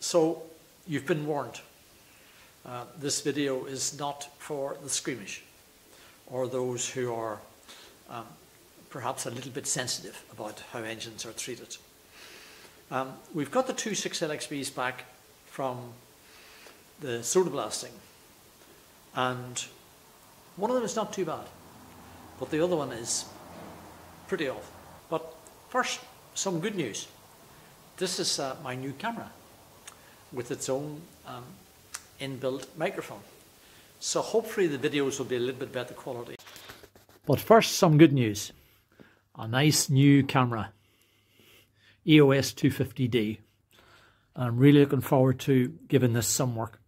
So you've been warned. This video is not for the squeamish or those who are perhaps a little bit sensitive about how engines are treated. We've got the two 6LXBs back from the soda blasting, and one of them is not too bad, but the other one is pretty off. But first, some good news. This is my new camera with its own inbuilt microphone. So hopefully the videos will be a little bit better quality. But first, some good news. A nice new camera, EOS 250D. I'm really looking forward to giving this some work.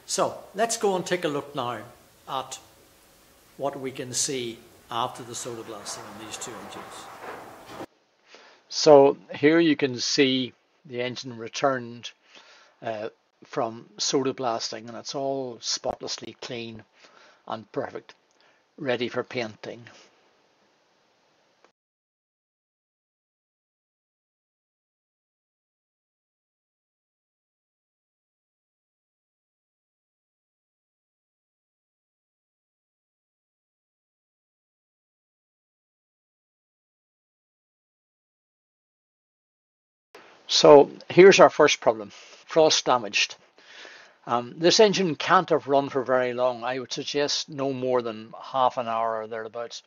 So let's go and take a look now at what we can see after the soda blasting on these two engines. So here you can see the engine returned from soda blasting, and it's all spotlessly clean and perfect, ready for painting. So here's our first problem: frost damaged. This engine can't have run for very long. I would suggest no more than half an hour or thereabouts,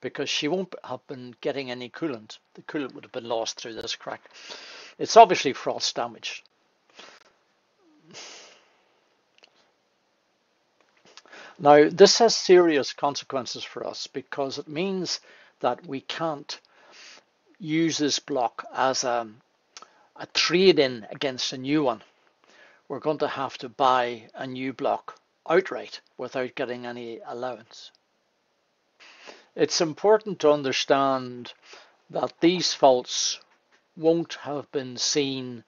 because she won't have been getting any coolant. The coolant would have been lost through this crack. It's obviously frost damaged. Now, this has serious consequences for us, because it means that we can't use this block as a trade-in against a new one. We're going to have to buy a new block outright without getting any allowance. It's important to understand that these faults won't have been seen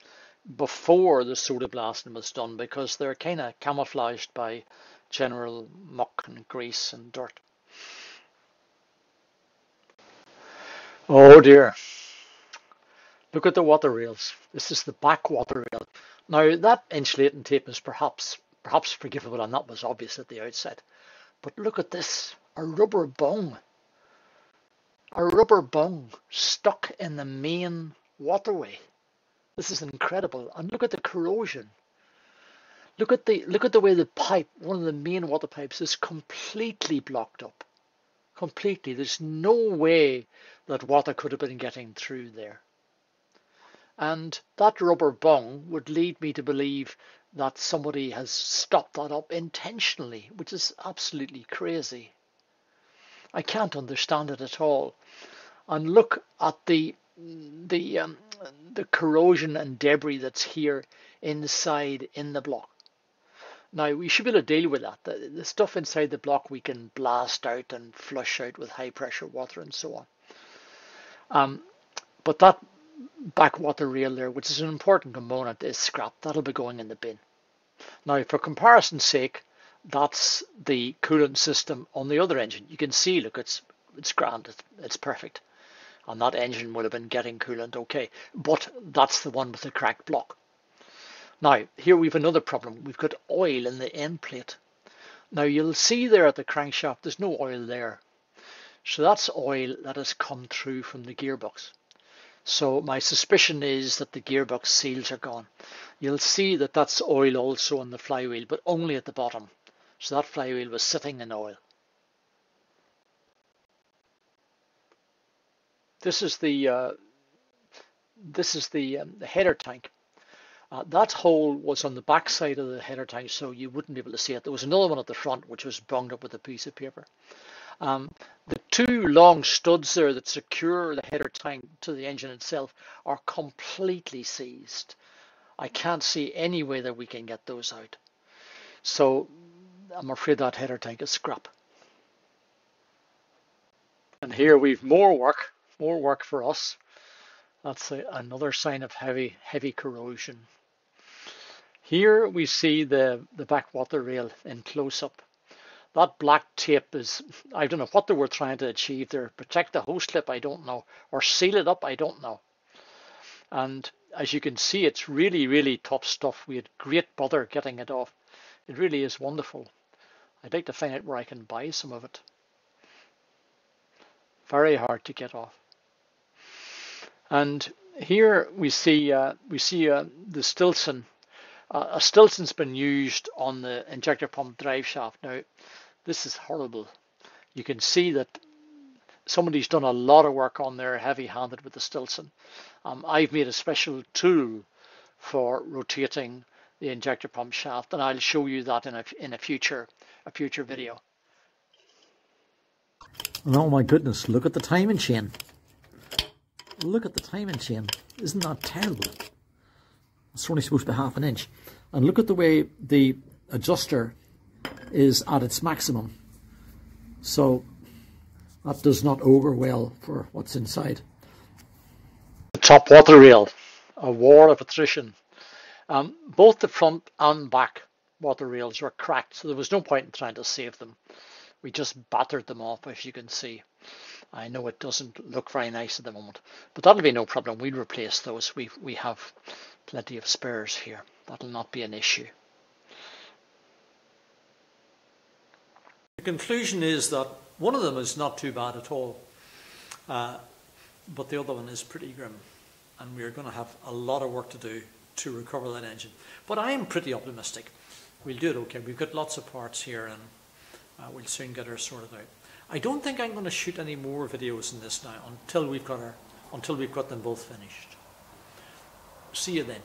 before the soda blasting was done, because they're kind of camouflaged by general muck and grease and dirt. Oh dear. Look at the water rails. This is the back water rail. Now, that insulating tape is perhaps forgivable, and that was obvious at the outset. But look at this, a rubber bung. A rubber bung stuck in the main waterway. This is incredible. And look at the corrosion. Look at the way the pipe, one of the main water pipes, is completely blocked up. Completely. There's no way that water could have been getting through there. And that rubber bung would lead me to believe that somebody has stopped that up intentionally, which is absolutely crazy. I can't understand it at all. And look at the corrosion and debris that's here inside in the block. Now, we should be able to deal with that. The stuff inside the block we can blast out and flush out with high pressure water and so on. But that backwater rail there, which is an important component, is scrap. That'll be going in the bin. Now, for comparison's sake, that's the coolant system on the other engine. You can see, look, it's grand, it's perfect. And that engine would have been getting coolant okay. But that's the one with the cracked block. Now, here we've another problem. We've got oil in the end plate. Now, you'll see there at the crankshaft, there's no oil there. So that's oil that has come through from the gearbox. So my suspicion is that the gearbox seals are gone. You'll see that that's oil also on the flywheel, but only at the bottom. So that flywheel was sitting in oil. This is the header tank. That hole was on the back side of the header tank, so you wouldn't be able to see it. There was another one at the front, which was bunged up with a piece of paper. The two long studs there that secure the header tank to the engine itself are completely seized. I can't see any way that we can get those out. So I'm afraid that header tank is scrap. And here we've more work for us. That's another sign of heavy corrosion. Here we see the backwater rail in close-up. That black tape is, I don't know what they were trying to achieve there. Protect the hose clip, I don't know. Or seal it up, I don't know. And as you can see, it's really, really tough stuff. We had great bother getting it off. It really is wonderful. I'd like to find out where I can buy some of it. Very hard to get off. And here we see the Stilson. A Stilson's been used on the injector pump drive shaft. Now, this is horrible. You can see that somebody's done a lot of work on there, heavy-handed with the Stilson. I've made a special tool for rotating the injector pump shaft, and I'll show you that in a future video. And oh my goodness, look at the timing chain. Look at the timing chain. Isn't that terrible? It's only supposed to be ½ inch. And look at the way the adjuster is at its maximum. So that does not augur well for what's inside. The top water rail, a war of attrition. Both the front and back water rails were cracked, so there was no point in trying to save them. We just battered them off, as you can see. I know it doesn't look very nice at the moment, but that'll be no problem. We'll replace those. We have plenty of spares here. That'll not be an issue. The conclusion is that one of them is not too bad at all, but the other one is pretty grim, and we're going to have a lot of work to do to recover that engine. But I am pretty optimistic. We'll do it okay. We've got lots of parts here, and we'll soon get her sorted out. I don't think I'm going to shoot any more videos in this now until we've got them both finished. See you then.